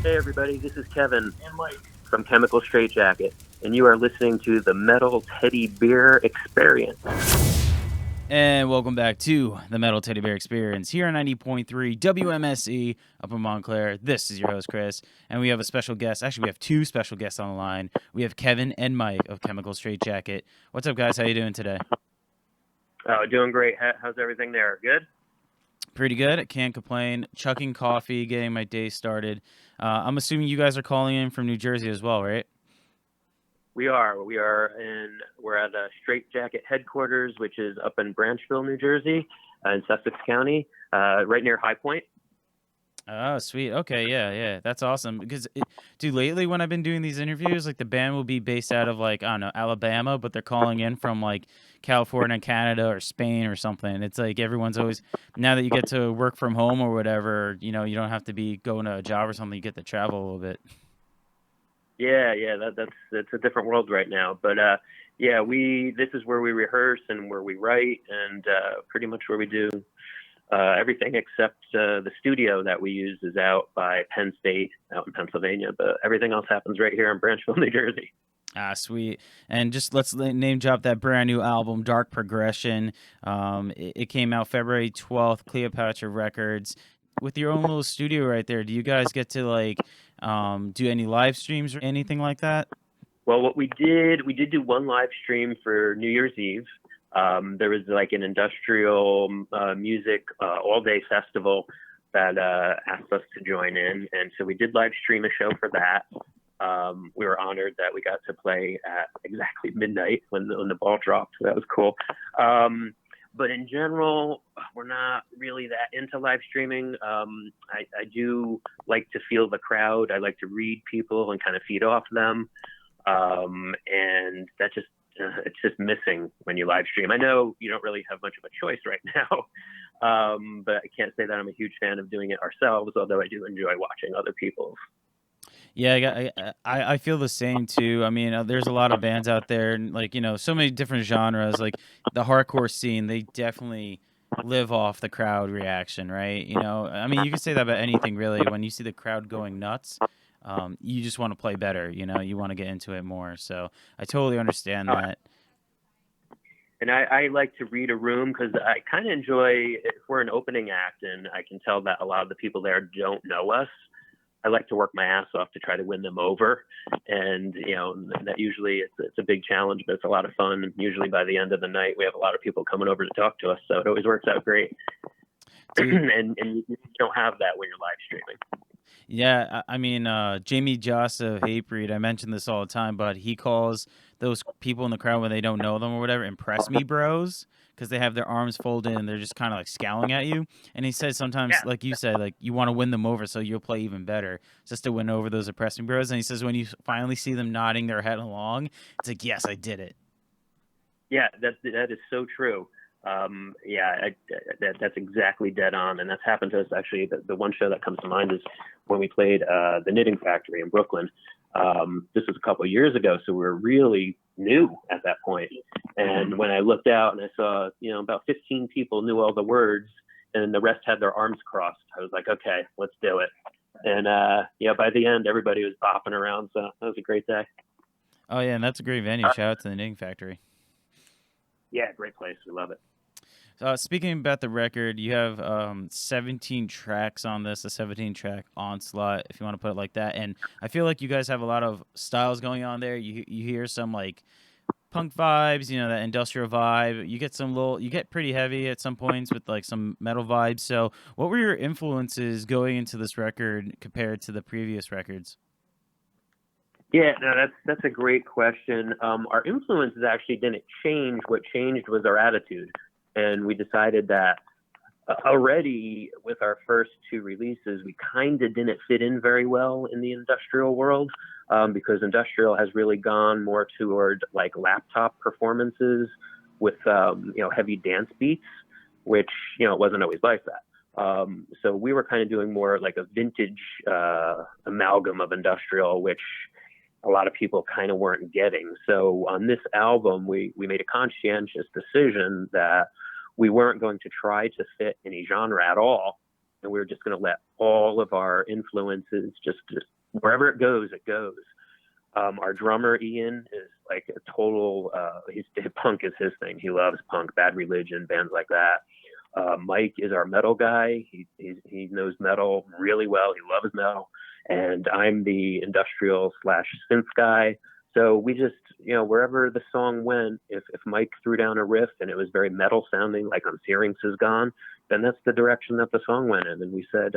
Hey everybody, this is Kevin and Mike from Chemical Straitjacket, and you are listening to the Metal Teddy Bear Experience. And welcome back to the Metal Teddy Bear Experience here on 90.3 WMSC up in Montclair. This is your host, Chris, and we have a special guest. Actually, we have two special guests on the line. We have Kevin and Mike of Chemical Straitjacket. What's up, guys? How you doing today? Oh, doing great. How's everything there? Good? Pretty good. I can't complain. Chucking coffee, getting my day started. I'm assuming you guys are calling in from New Jersey as well, right? We are. We're at a Straitjacket headquarters, which is up in Branchville, New Jersey, in Sussex County, right near High Point. Oh, sweet. Okay, yeah. That's awesome. Because, dude, lately when I've been doing these interviews, like the band will be based out of like, I don't know, Alabama, but they're calling in from like California, Canada, or Spain or something. It's like everyone's always, now that you get to work from home or whatever, you know, you don't have to be going to a job or something, you get to travel a little bit. Yeah, that's a different world right now. But this is where we rehearse and where we write, and pretty much where we do everything except the studio that we use is out by Penn State, out in Pennsylvania. But everything else happens right here in Branchville, New Jersey. Ah, sweet. And just let's name drop that brand new album, Dark Progression. It came out February 12th, Cleopatra Records. With your own little studio right there, do you guys get to like do any live streams or anything like that? Well, what we did do one live stream for New Year's Eve. There was like an industrial music all-day festival that asked us to join in, and so we did live stream a show for that. We were honored that we got to play at exactly midnight when the ball dropped. So that was cool. But in general, we're not really that into live streaming. I do like to feel the crowd. I like to read people and kind of feed off them. And that just, it's just missing when you live stream. I know you don't really have much of a choice right now, but I can't say that I'm a huge fan of doing it ourselves, although I do enjoy watching other people's. Yeah, I feel the same too. I mean, there's a lot of bands out there, and like you know, so many different genres. Like the hardcore scene, they definitely live off the crowd reaction, right? You know, I mean, you can say that about anything really. When you see the crowd going nuts, you just want to play better. You know, you want to get into it more. So I totally understand that. And I like to read a room because I kind of enjoy, if we're an opening act and I can tell that a lot of the people there don't know us, I like to work my ass off to try to win them over. And, you know, that usually it's a big challenge, but it's a lot of fun. And usually by the end of the night, we have a lot of people coming over to talk to us. So it always works out great. and you don't have that when you're live streaming. Yeah, I mean, Jamie Joss of Hatebreed, I mention this all the time, but he calls those people in the crowd when they don't know them or whatever, impress me bros, because they have their arms folded and they're just kind of like scowling at you. And he says sometimes, like you said, like you want to win them over so you'll play even better just to win over those impress me bros. And he says when you finally see them nodding their head along, it's like, yes, I did it. Yeah, that is so true. That's exactly dead on, and that's happened to us actually. The one show that comes to mind is when we played the Knitting Factory in Brooklyn. This was a couple of years ago, so we were really new at that point. And when I looked out and I saw, you know, about 15 people knew all the words, and the rest had their arms crossed, I was like, okay, let's do it. And by the end, everybody was bopping around, so that was a great day. Oh yeah, and that's a great venue. Shout out to the Knitting Factory. Yeah, great place. We love it. Speaking about the record, you have 17 tracks on this, a 17-track onslaught, if you want to put it like that. And I feel like you guys have a lot of styles going on there. You hear some like punk vibes, you know, that industrial vibe. You get pretty heavy at some points with like some metal vibes. So what were your influences going into this record compared to the previous records? Yeah, no, that's a great question. Our influences actually didn't change. What changed was our attitude. And we decided that already with our first two releases, we kind of didn't fit in very well in the industrial world because industrial has really gone more toward like laptop performances with, heavy dance beats, which, it wasn't always like that. So we were kind of doing more like a vintage amalgam of industrial, which a lot of people kind of weren't getting. So on this album, we made a conscientious decision that we weren't going to try to fit any genre at all. And we were just going to let all of our influences just wherever it goes, it goes. Our drummer Ian is like a total. Punk is his thing. He loves punk, Bad Religion, bands like that. Mike is our metal guy. He knows metal really well. He loves metal, and I'm the industrial / synth guy. So we just, wherever the song went, if Mike threw down a riff and it was very metal sounding, like on Syrinx Is Gone, then that's the direction that the song went in. And we said,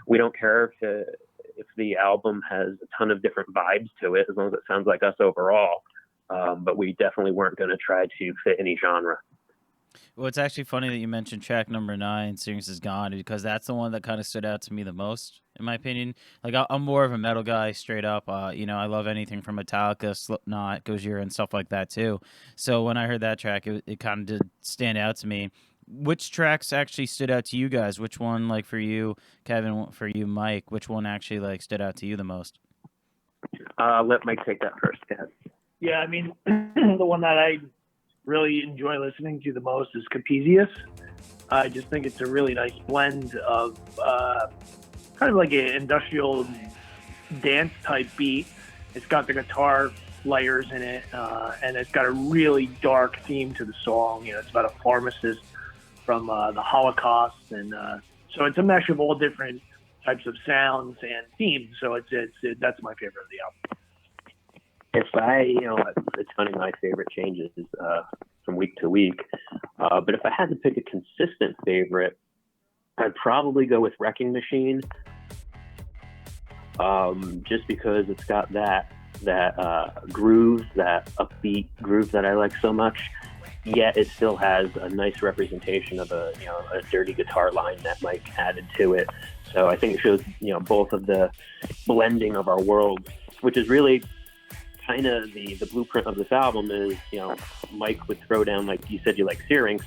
we don't care if the album has a ton of different vibes to it, as long as it sounds like us overall. But we definitely weren't going to try to fit any genre. Well, it's actually funny that you mentioned track number 9, Syrinx Is Gone, because that's the one that kind of stood out to me the most, in my opinion. Like, I'm more of a metal guy, straight up. I love anything from Metallica, Slipknot, Gojira, and stuff like that, too. So when I heard that track, it kind of did stand out to me. Which tracks actually stood out to you guys? Which one, like, for you, Kevin, for you, Mike, which one actually, like, stood out to you the most? Let Mike take that first, Ted. Yeah, I mean, the one that I really enjoy listening to the most is Capesius. I just think it's a really nice blend of kind of like an industrial dance type beat. It's got the guitar layers in it, and it's got a really dark theme to the song. It's about a pharmacist from the Holocaust, and so it's a mesh of all different types of sounds and themes. So that's my favorite of the album. It's funny, my favorite changes from week to week. But if I had to pick a consistent favorite, I'd probably go with Wrecking Machine. Just because it's got that groove, that upbeat groove that I like so much. Yet it still has a nice representation of a dirty guitar line that Mike added to it. So I think it shows both of the blending of our worlds, which is really kind of the blueprint of this album. Is Mike would throw down, like you said, you like Syrinx.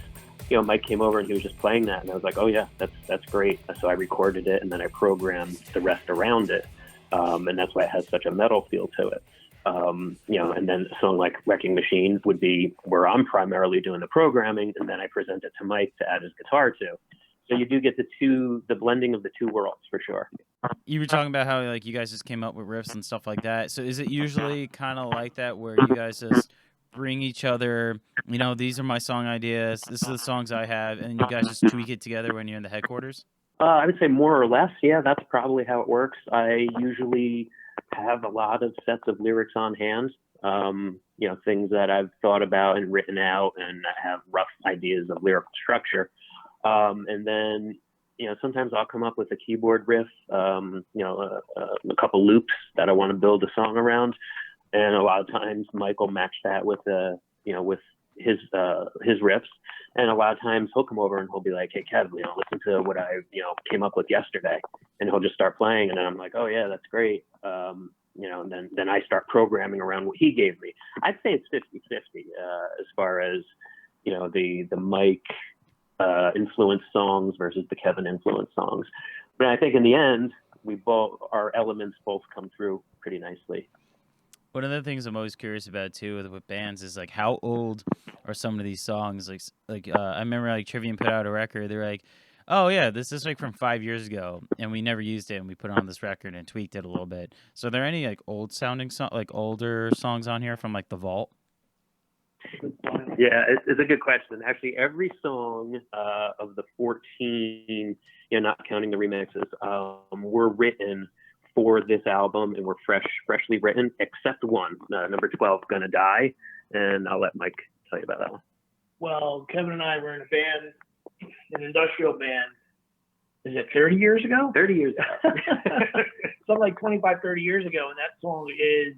Mike came over and he was just playing that, and I was like, oh yeah, that's great. So I recorded it, and then I programmed the rest around it, and that's why it has such a metal feel to it. And then a song like Wrecking Machine would be where I'm primarily doing the programming, and then I present it to Mike to add his guitar to. So you do get the blending of the two worlds for sure. You were talking about how like you guys just came up with riffs and stuff like that. So is it usually kind of like that where you guys just bring each other, these are my song ideas, this is the songs I have, and you guys just tweak it together when you're in the headquarters? I would say more or less, yeah, that's probably how it works. I usually have a lot of sets of lyrics on hand, things that I've thought about and written out, and I have rough ideas of lyrical structure. And then, sometimes I'll come up with a keyboard riff, a couple loops that I want to build a song around. And a lot of times Mike will match that with with his riffs. And a lot of times he'll come over and he'll be like, hey, Kev, listen to what I, came up with yesterday. And he'll just start playing. And then I'm like, oh yeah, that's great. And then I start programming around what he gave me. I'd say it's 50-50 as far as, the Mike influenced songs versus the Kevin influenced songs. But I think in the end, our elements both come through pretty nicely. One of the things I'm always curious about too with bands is like how old are some of these songs? Like I remember like Trivium put out a record. They're like, oh yeah, this is like from 5 years ago, and we never used it, and we put it on this record and tweaked it a little bit. So are there any like old sounding older songs on here from like the vault? Yeah, it's a good question. Actually, every song of the 14, not counting the remixes, were written for this album and were freshly written, except one, number 12, Gonna Die. And I'll let Mike tell you about that one. Well, Kevin and I were in a band, an industrial band. Is it 30 years ago? 30 years ago. Something like 25, 30 years ago. And that song is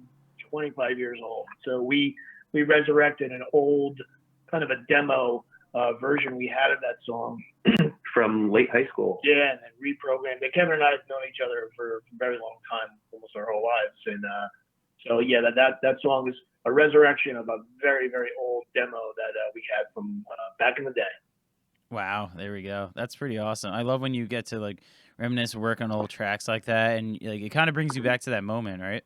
25 years old. So we resurrected an old kind of a demo version we had of that song. From late high school. Yeah, and then reprogrammed it. Kevin and I have known each other for a very long time, almost our whole lives. And so, yeah, that song is a resurrection of a very, very old demo that we had from back in the day. Wow, there we go. That's pretty awesome. I love when you get to like reminisce, work on old tracks like that, and like it kind of brings you back to that moment, right?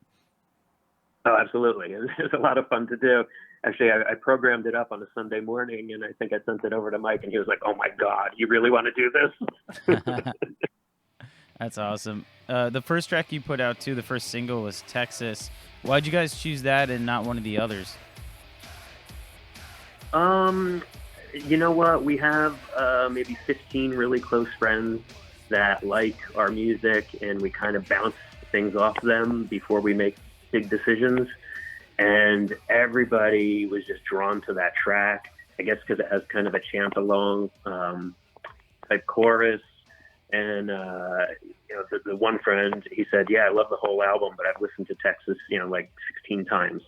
Oh, absolutely. It's a lot of fun to do. Actually, I programmed it up on a Sunday morning, and I think I sent it over to Mike, and he was like, oh, my God, you really want to do this? That's awesome. The first track you put out too, the first single was Texas. Why'd you guys choose that and not one of the others? You know what? We have maybe 15 really close friends that like our music, and we kind of bounce things off them before we make big decisions. And everybody was just drawn to that track, I guess because it has kind of a chant along type chorus. And the one friend, he said, "Yeah, I love the whole album, but I've listened to Texas, like 16 times."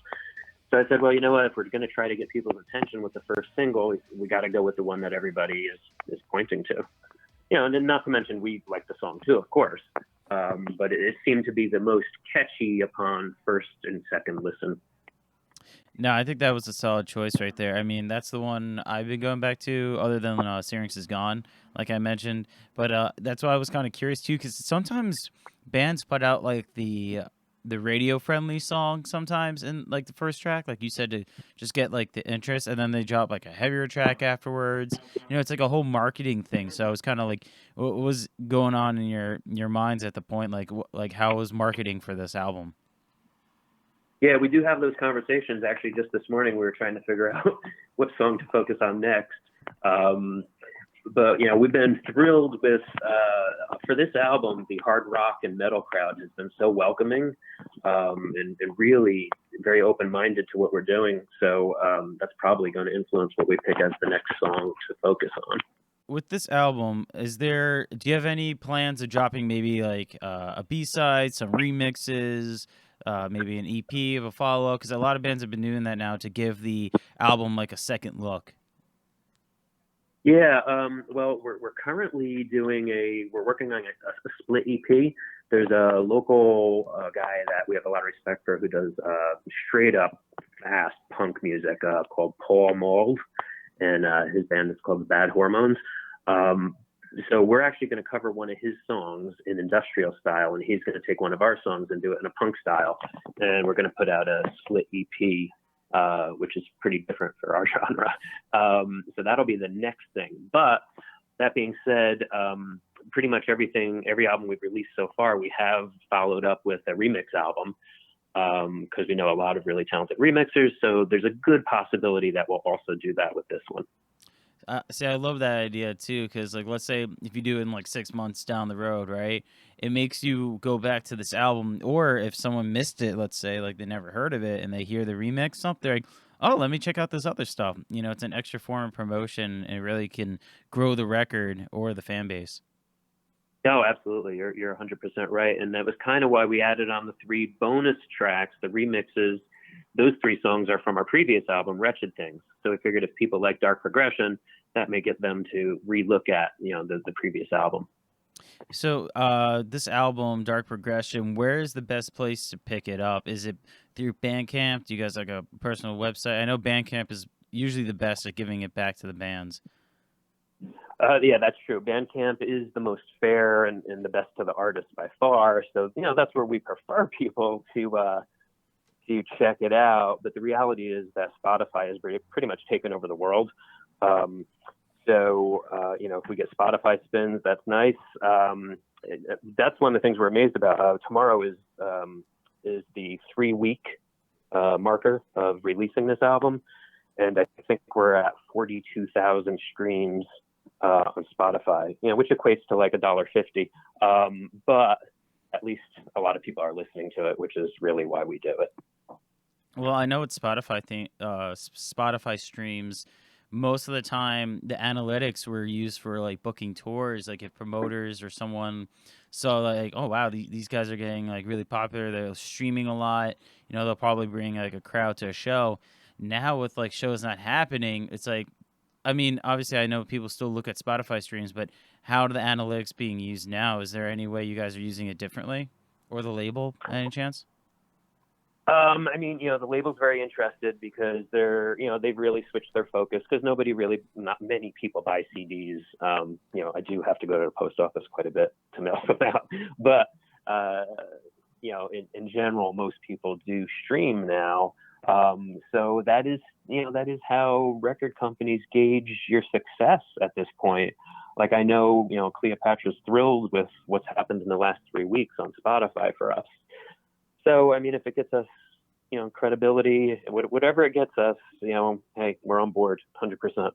So I said, well, you know what? If we're going to try to get people's attention with the first single, we got to go with the one that everybody is pointing to. And then not to mention we like the song too, of course. But it seemed to be the most catchy upon first and second listen. No, I think that was a solid choice right there. I mean, that's the one I've been going back to, other than Syrinx is Gone, like I mentioned. But that's why I was kind of curious too, because sometimes bands put out like the radio friendly song sometimes in like the first track, like you said, to just get like the interest, and then they drop like a heavier track afterwards. It's like a whole marketing thing. So I was kind of like, what was going on in your minds at the point, like how was marketing for this album? Yeah, we do have those conversations. Actually, just this morning, we were trying to figure out what song to focus on next. But we've been thrilled with for this album. The hard rock and metal crowd has been so welcoming and really very open-minded to what we're doing. So that's probably going to influence what we pick as the next song to focus on. With this album, do you have any plans of dropping maybe like a B-side, some remixes, maybe an EP of a follow-up? Because a lot of bands have been doing that now to give the album like a second look. Yeah, well, we're currently we're working on a split EP. There's a local guy that we have a lot of respect for who does straight up fast punk music called Paul Mold, and his band is called the Bad Hormones. So we're actually going to cover one of his songs in industrial style, and he's going to take one of our songs and do it in a punk style, and we're going to put out a split EP. Which is pretty different for our genre. So that'll be the next thing. But that being said, pretty much every album we've released so far, we have followed up with a remix album because we know a lot of really talented remixers. So there's a good possibility that we'll also do that with this one. See, I love that idea too, because like, let's say if you do it in like 6 months down the road, right? It makes you go back to this album, or if someone missed it, let's say like they never heard of it and they hear the remix, they're like, oh, let me check out this other stuff. It's an extra form of promotion, and it really can grow the record or the fan base. No, absolutely. You're 100% right. And that was kind of why we added on the 3 bonus tracks, the remixes. Those 3 songs are from our previous album, Wretched Things. So we figured if people like Dark Progression, that may get them to relook at, the previous album. So this album, Dark Progression, where is the best place to pick it up? Is it through Bandcamp? Do you guys like a personal website? I know Bandcamp is usually the best at giving it back to the bands. Yeah, that's true. Bandcamp is the most fair and the best to the artist by far. So, that's where we prefer people to check it out. But the reality is that Spotify has pretty much taken over the world. So, if we get Spotify spins, that's nice. That's one of the things we're amazed about. Tomorrow is the 3-week marker of releasing this album. And I think we're at 42,000 streams on Spotify, which equates to like $1.50. But at least a lot of people are listening to it, which is really why we do it. Well, I know it's Spotify streams. Most of the time, the analytics were used for like booking tours. Like if promoters or someone saw like, oh wow, these guys are getting like really popular. They're streaming a lot. They'll probably bring like a crowd to a show. Now with like shows not happening, it's like, I mean, obviously I know people still look at Spotify streams, but how are the analytics being used now? Is there any way you guys are using it differently, or the label, any chance? I mean, the label's very interested because they've really switched their focus because not many people buy CDs. I do have to go to the post office quite a bit to mail them out, but in general, most people do stream now. So that is how record companies gauge your success at this point. Like I know, Cleopatra's thrilled with what's happened in the last 3 weeks on Spotify for us. So, I mean, if it gets us, credibility, whatever it gets us, hey, we're on board 100%.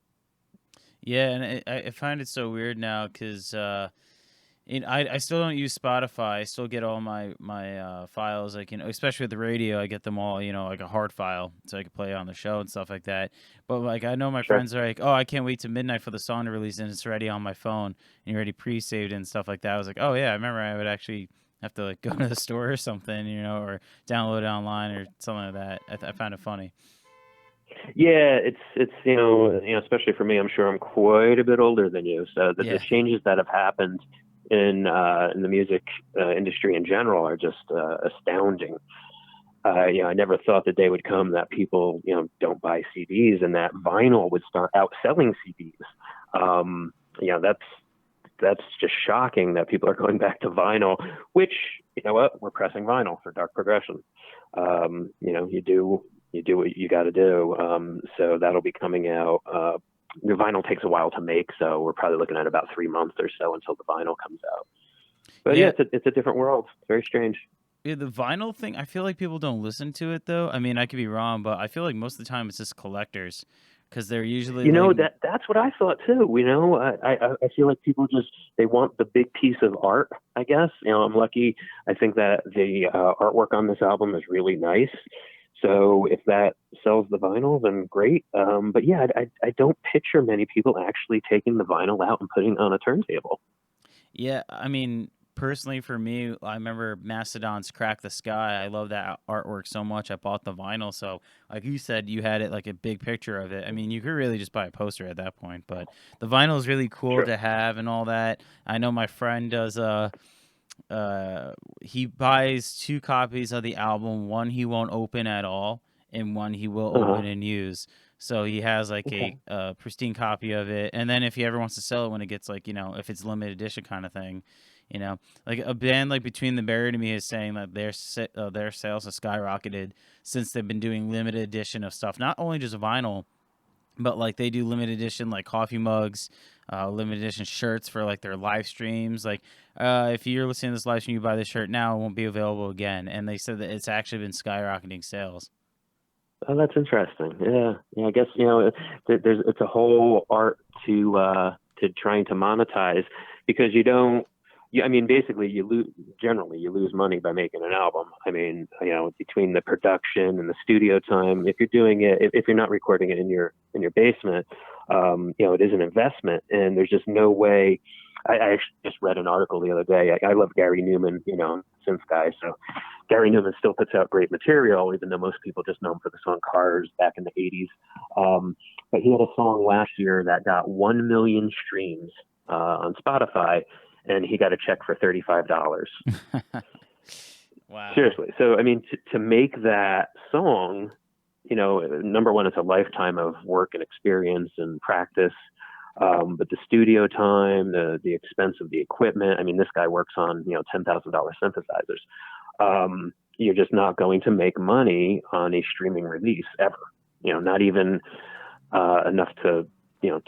Yeah, and I find it so weird now because I still don't use Spotify. I still get all my files, like, especially with the radio, I get them all, like a hard file, so I can play on the show and stuff like that. But like, I know my Sure. friends are like, oh, I can't wait to midnight for the song to release, and it's already on my phone and you're already pre-saved and stuff like that. I was like, oh yeah, I remember I would actually have to like go to the store or something, or download it online or something like that. I found it funny. Yeah, it's especially for me, I'm sure I'm quite a bit older than you. So the changes that have happened in the music industry in general are just astounding. I never thought the day would come that people, don't buy CDs and that vinyl would start outselling CDs. That's just shocking that people are going back to vinyl, which, we're pressing vinyl for Dark Progression. You do what you got to do. So that'll be coming out. The vinyl takes a while to make, so we're probably looking at about 3 months or so until the vinyl comes out. But yeah, it's a different world. It's very strange. Yeah, the vinyl thing, I feel like people don't listen to it though. I mean, I could be wrong, but I feel like most of the time it's just collectors because they're usually that's what I thought too. I feel like people they want the big piece of art, I guess. I'm lucky. I think that the artwork on this album is really nice. So if that sells the vinyl, then great. But yeah, I don't picture many people actually taking the vinyl out and putting it on a turntable. Yeah, I mean, personally for me, I remember Mastodon's Crack the Sky. I love that artwork so much. I bought the vinyl. So like you said, you had it like a big picture of it. I mean, you could really just buy a poster at that point. But the vinyl is really cool to have and all that. I know my friend does he buys 2 copies of the album. One he won't open at all, and one he will open and use. So he has like a pristine copy of it. And then if he ever wants to sell it when it gets like, if it's limited edition kind of thing, like a band like Between the Buried and Me is saying that their sales have skyrocketed since they've been doing limited edition of stuff. Not only just vinyl, but like they do limited edition like coffee mugs, limited edition shirts for like their live streams. Like if you're listening to this live stream, you buy this shirt now, it won't be available again. And they said that it's actually been skyrocketing sales. Oh, that's interesting. Yeah. I guess it's a whole art to trying to monetize because basically you lose money by making an album. I mean, between the production and the studio time, if you're doing it, if you're not recording it in your basement, it is an investment, and there's just no way. I actually just read an article the other day. I love Gary Newman, synth guy. So Gary Newman still puts out great material, even though most people just know him for the song Cars back in the 80s. But he had a song last year that got 1 million streams on Spotify, and he got a check for $35. Wow. Seriously. So, I mean, to make that song, number one, it's a lifetime of work and experience and practice. But the studio time, the expense of the equipment, I mean, this guy works on, $10,000 synthesizers. You're just not going to make money on a streaming release ever, not even enough to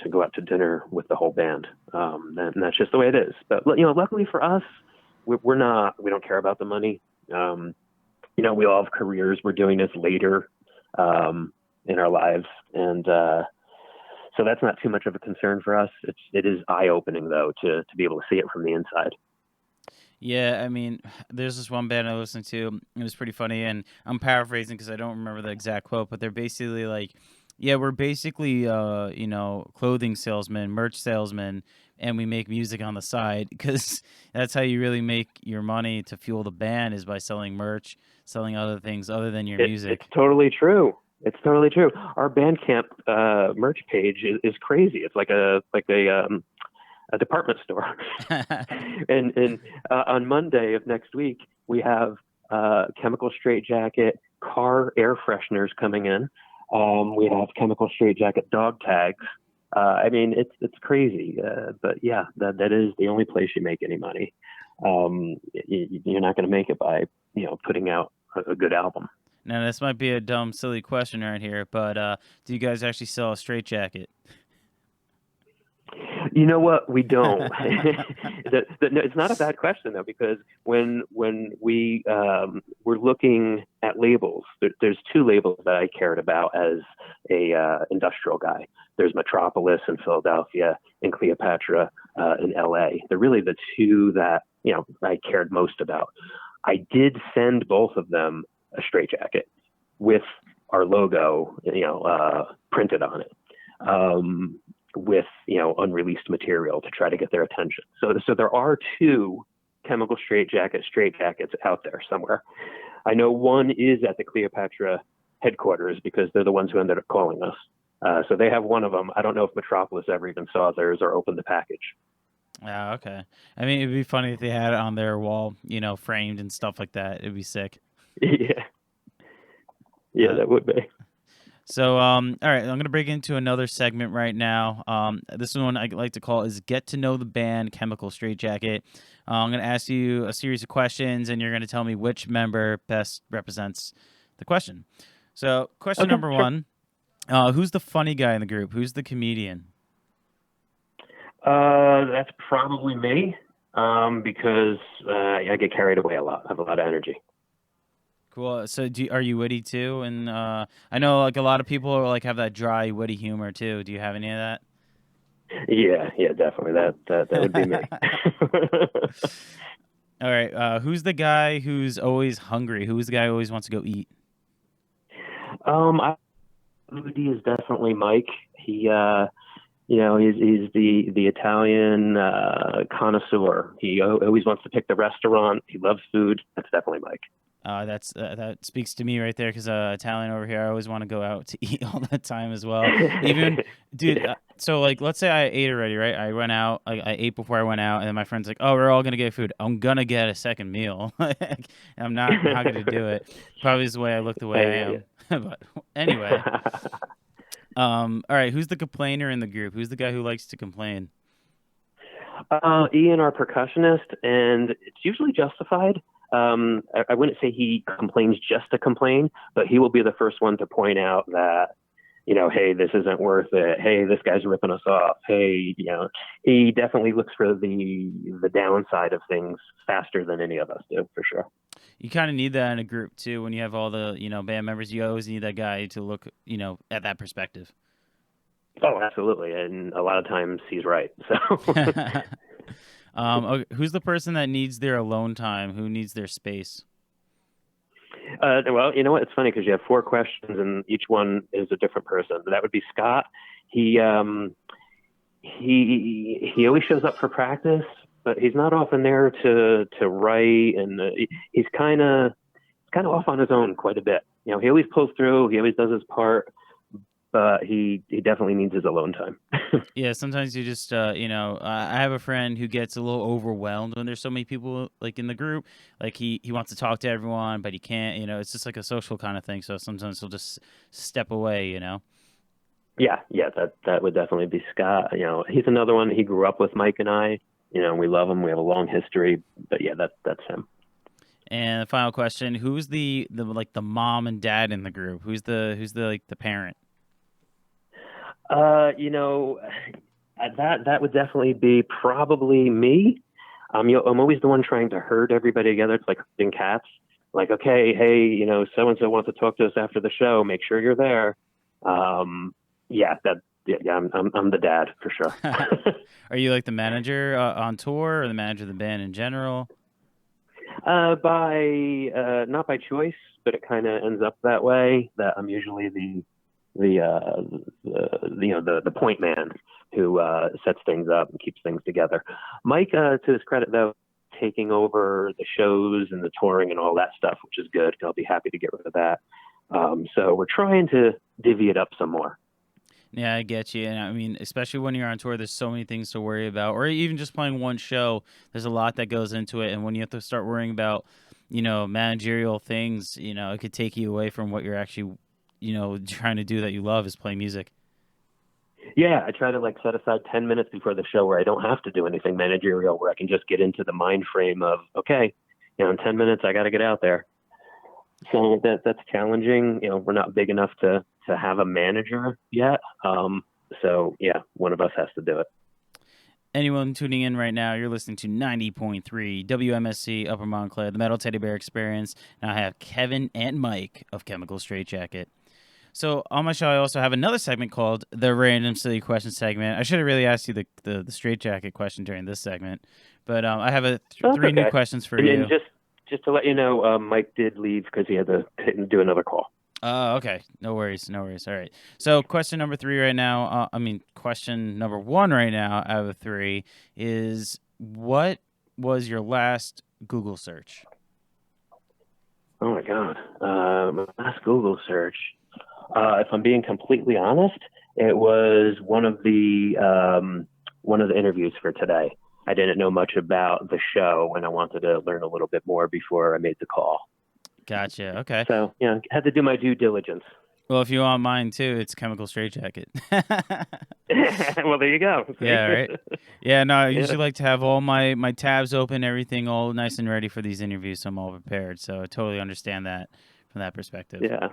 go out to dinner with the whole band. And that's just the way it is. But, luckily for us, we don't care about the money. We all have careers. We're doing this later in our lives. And so that's not too much of a concern for us. It is eye-opening, though, to be able to see it from the inside. Yeah, I mean, there's this one band I listened to. It was pretty funny, and I'm paraphrasing because I don't remember the exact quote, but they're basically like, yeah, we're basically, clothing salesmen, merch salesmen, and we make music on the side because that's how you really make your money to fuel the band is by selling merch, selling other things other than your music. It's totally true. It's totally true. Our Bandcamp merch page is crazy. It's like a department store. and on Monday of next week, we have Chemical Straitjacket car air fresheners coming in. We have Chemical Straitjacket dog tags. I mean, it's crazy. But yeah, that is the only place you make any money. You're not going to make it by, putting out a good album. Now, this might be a dumb, silly question right here, but do you guys actually sell a straitjacket? You know what? We don't. No, it's not a bad question though, because when we were looking at labels, there's two labels that I cared about as a industrial guy. There's Metropolis in Philadelphia and Cleopatra in LA. They're really the two that I cared most about. I did send both of them a straitjacket with our logo, printed on it. With unreleased material to try to get their attention. So there are two chemical straitjackets out there somewhere. I know one is at the Cleopatra headquarters because they're the ones who ended up calling us. So they have one of them. I don't know if Metropolis ever even saw theirs or opened the package. Yeah, okay. I mean, it'd be funny if they had it on their wall, framed and stuff like that. It'd be sick. Yeah, that would be. So, all right, I'm going to break into another segment right now. This one I like to call is Get to Know the Band Chemical Straitjacket. I'm going to ask you a series of questions, and you're going to tell me which member best represents the question. So, question number one, who's the funny guy in the group? Who's the comedian? That's probably me, because I get carried away a lot. I have a lot of energy. Cool. So, are you witty too? And I know a lot of people have that dry, witty humor too. Do you have any of that? Yeah, definitely. That would be me. All right. Who's the guy who's always hungry? Who's the guy who always wants to go eat? Foodie is definitely Mike. He, he's the Italian connoisseur. He always wants to pick the restaurant. He loves food. That's definitely Mike. That speaks to me right there because Italian over here, I always want to go out to eat all the time as well. Even, dude, so let's say I ate already, right? I went out, I ate before I went out, and then my friend's like, oh, we're all going to get food. I'm going to get a second meal. I'm not going to do it. Probably is the way I look the way I am. But anyway. All right, who's the complainer in the group? Who's the guy who likes to complain? Ian, our percussionist, and it's usually justified. I wouldn't say he complains just to complain, but he will be the first one to point out that, hey, this isn't worth it. Hey, this guy's ripping us off. Hey, he definitely looks for the downside of things faster than any of us do, for sure. You kind of need that in a group too. When you have all the, band members, you always need that guy to look, at that perspective. Oh, absolutely. And a lot of times he's right. So okay, who's the person that needs their alone time? Who needs their space? Well, you know what? It's funny because you have 4 questions and each one is a different person. That would be Scott. He always shows up for practice, but he's not often there to write, and he's kind of off on his own quite a bit. He always pulls through. He always does his part. But he definitely needs his alone time. Yeah, sometimes you just, I have a friend who gets a little overwhelmed when there's so many people in the group. He wants to talk to everyone, but he can't. It's just like a social kind of thing. So sometimes he'll just step away. Yeah, that would definitely be Scott. He's another one. He grew up with Mike and I. We love him. We have a long history. But yeah, that's him. And the final question: who's the mom and dad in the group? Who's the parent? That would definitely be probably me. I'm always the one trying to herd everybody together. It's like herding cats. Like, okay, hey, so-and-so wants to talk to us after the show. Make sure you're there. I'm the dad for sure. Are you the manager on tour or the manager of the band in general? Not by choice, but it kind of ends up that way. That I'm usually the point man who sets things up and keeps things together. Mike, to his credit though, taking over the shows and the touring and all that stuff, which is good. I'll be happy to get rid of that. So we're trying to divvy it up some more. Yeah, I get you. And I mean, especially when you're on tour, there's so many things to worry about, or even just playing one show, there's a lot that goes into it. And when you have to start worrying about, managerial things, it could take you away from what you're actually, trying to do that you love, is play music. Yeah, I try to set aside 10 minutes before the show where I don't have to do anything managerial, where I can just get into the mind frame of, okay, in 10 minutes, I got to get out there. So that's challenging. We're not big enough to have a manager yet. So yeah, one of us has to do it. Anyone tuning in right now, you're listening to 90.3 WMSC Upper Montclair, the Metal Teddy Bear Experience, and I have Kevin and Mike of Chemical Straitjacket. So on my show, I also have another segment called the Random Silly Question segment. I should have really asked you the Straitjacket question during this segment, but I have three new questions for you. And just to let you know, Mike did leave because he had to do another call. Okay. No worries. All right. So question number 3 right now, question number 1 right now out of 3 is, what was your last Google search? Oh my God. My last Google search, if I'm being completely honest, it was one of the interviews for today. I didn't know much about the show, and I wanted to learn a little bit more before I made the call. Gotcha. Okay. So, had to do my due diligence. Well, if you want mine too, it's Chemical Straitjacket. Well, there you go. Yeah, right? Yeah, no, I usually like to have all my tabs open, everything all nice and ready for these interviews, so I'm all prepared. So I totally understand that from that perspective. Yeah.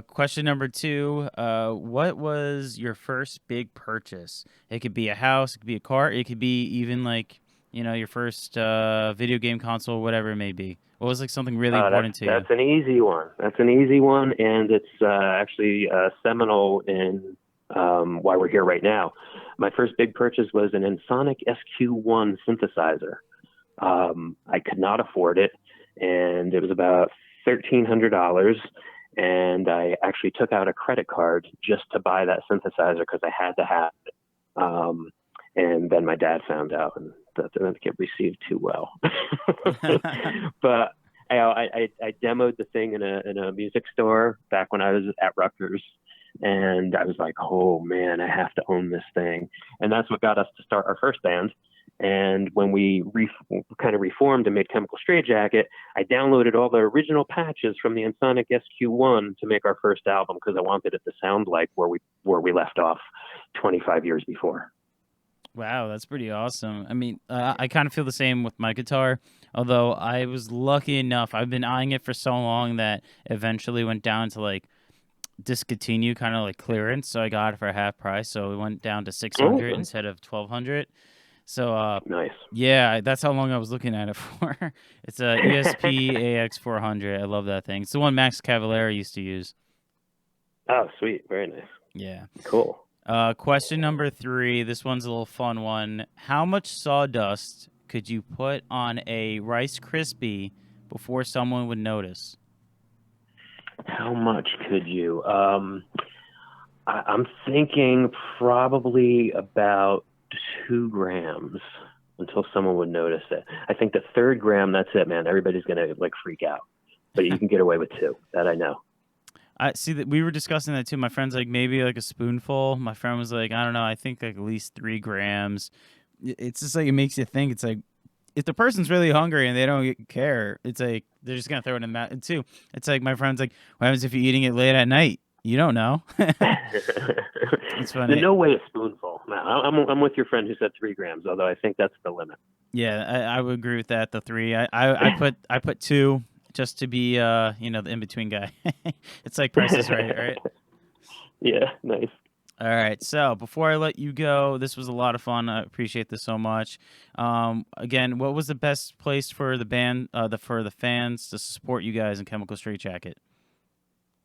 Question number 2, what was your first big purchase? It could be a house, it could be a car, it could be even like, your first video game console, whatever it may be. What was like something really important to you? That's an easy one. And it's actually seminal in why we're here right now. My first big purchase was an Ensoniq SQ1 synthesizer. I could not afford it, and it was about $1,300. And I actually took out a credit card just to buy that synthesizer because I had to have it. And then my dad found out, and that didn't get received too well. But I demoed the thing in a music store back when I was at Rutgers, and I was like, oh man, I have to own this thing. And that's what got us to start our first band. And when we kind of reformed and made Chemical Straitjacket, I downloaded all the original patches from the Ensoniq SQ1 to make our first album because I wanted it to sound like where we left off 25 years before. Wow, that's pretty awesome. I mean, I kind of feel the same with my guitar, although I was lucky enough. I've been eyeing it for so long that eventually went down to like discontinue, kind of like clearance. So I got it for half price. So it went down to $600 instead of $1,200. So nice. Yeah, that's how long I was looking at it for. It's a ESP AX400. I love that thing. It's the one Max Cavalera used to use. Oh, sweet. Very nice. Yeah. Cool. Question number 3. This one's a little fun one. How much sawdust could you put on a Rice Krispie before someone would notice? How much could you? I'm thinking probably about 2 grams until someone would notice it. I think the 3rd gram, that's it, man. Everybody's going to like freak out. But you can get away with 2. That I know. I see that we were discussing that too. My friend's like maybe like a spoonful. My friend was like, I don't know, I think like at least 3 grams. It's just like it makes you think. It's like if the person's really hungry and they don't care, it's like they're just gonna throw it in the mouth. And 2, it's like my friend's like, what happens if you're eating it late at night? You don't know. It's funny. No way a spoonful. No, I'm with your friend who said 3 grams, although I think that's the limit. Yeah, I would agree with that. The 3. I put 2. Just to be, the in-between guy. It's like Price is Right? Yeah, nice. All right, so before I let you go, this was a lot of fun. I appreciate this so much. Again, what was the best place for the band, for the fans to support you guys in Chemical Straitjacket?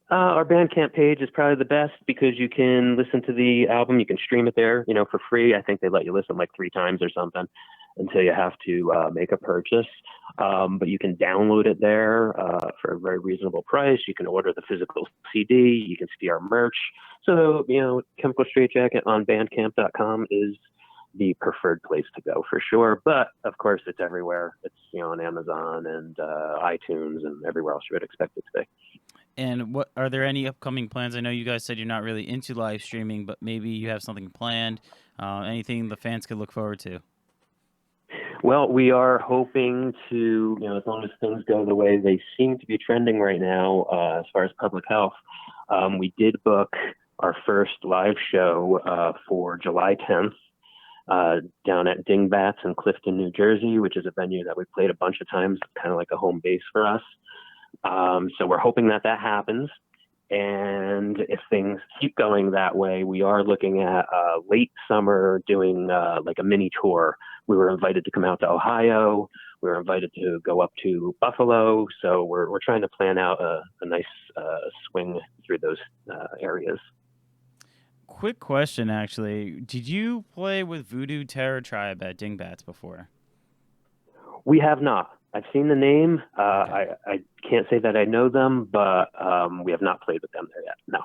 Our Bandcamp page is probably the best because you can listen to the album. You can stream it there, for free. I think they let you listen like 3 times or something until you have to make a purchase. But you can download it there for a very reasonable price. You can order the physical CD. You can see our merch. So, Chemical Straitjacket on bandcamp.com is the preferred place to go for sure. But, of course, it's everywhere. It's, on Amazon and iTunes and everywhere else you would expect it to be. And what are there any upcoming plans? I know you guys said you're not really into live streaming, but maybe you have something planned, anything the fans could look forward to? Well, we are hoping to, as long as things go the way they seem to be trending right now, as far as public health, we did book our first live show for July 10th down at Dingbats in Clifton, New Jersey, which is a venue that we played a bunch of times, kind of like a home base for us. So we're hoping that happens. And if things keep going that way, we are looking at late summer doing like a mini tour. We were invited to come out to Ohio. We were invited to go up to Buffalo. So we're trying to plan out a nice swing through those areas. Quick question, actually. Did you play with Voodoo Terra Tribe at Dingbats before? We have not. I've seen the name. Okay. I can't say that I know them, but we have not played with them there yet. No.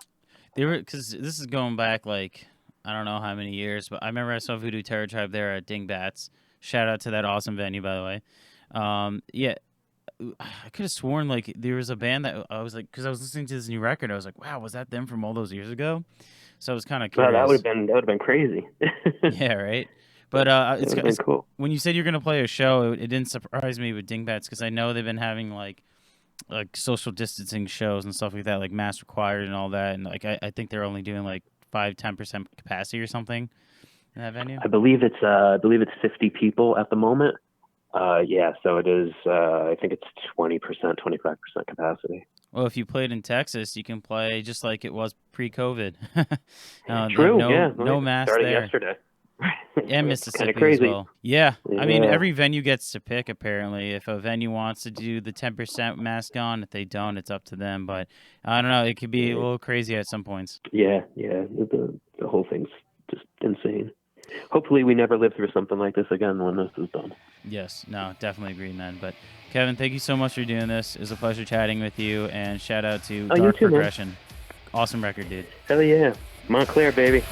They were, because this is going back like I don't know how many years, but I remember I saw Voodoo Terra Tribe there at Dingbats. Shout out to that awesome venue, by the way. Yeah, I could have sworn like there was a band that I was like, because I was listening to this new record, I was like, wow, was that them from all those years ago? So I was kind of Well, curious. that would have been crazy. Yeah, right. But it's cool. When you said you're gonna play a show, it didn't surprise me with Dingbats because I know they've been having like social distancing shows and stuff like that, like mask required and all that, and like I think they're only doing like 5-10% capacity or something in that venue. I believe it's 50 people at the moment. Yeah, so it is. I think it's 20%, 25% capacity. Well, if you played in Texas, you can play just like it was pre-COVID. True. No mask starting there. yesterday. And It's Mississippi kinda crazy. as well. Yeah. I mean, Yeah. every venue gets to pick, apparently. If a venue wants to do the 10% mask on, if they don't, it's up to them. But I don't know. It could be a little crazy at some points. Yeah. The whole thing's just insane. Hopefully, we never live through something like this again when this is done. Yes. No, definitely agree, man. But Kevin, thank you so much for doing this. It was a pleasure chatting with you. And shout out to Oh, you Dark too, man. Progression. Awesome record, dude. Hell yeah. Montclair, baby.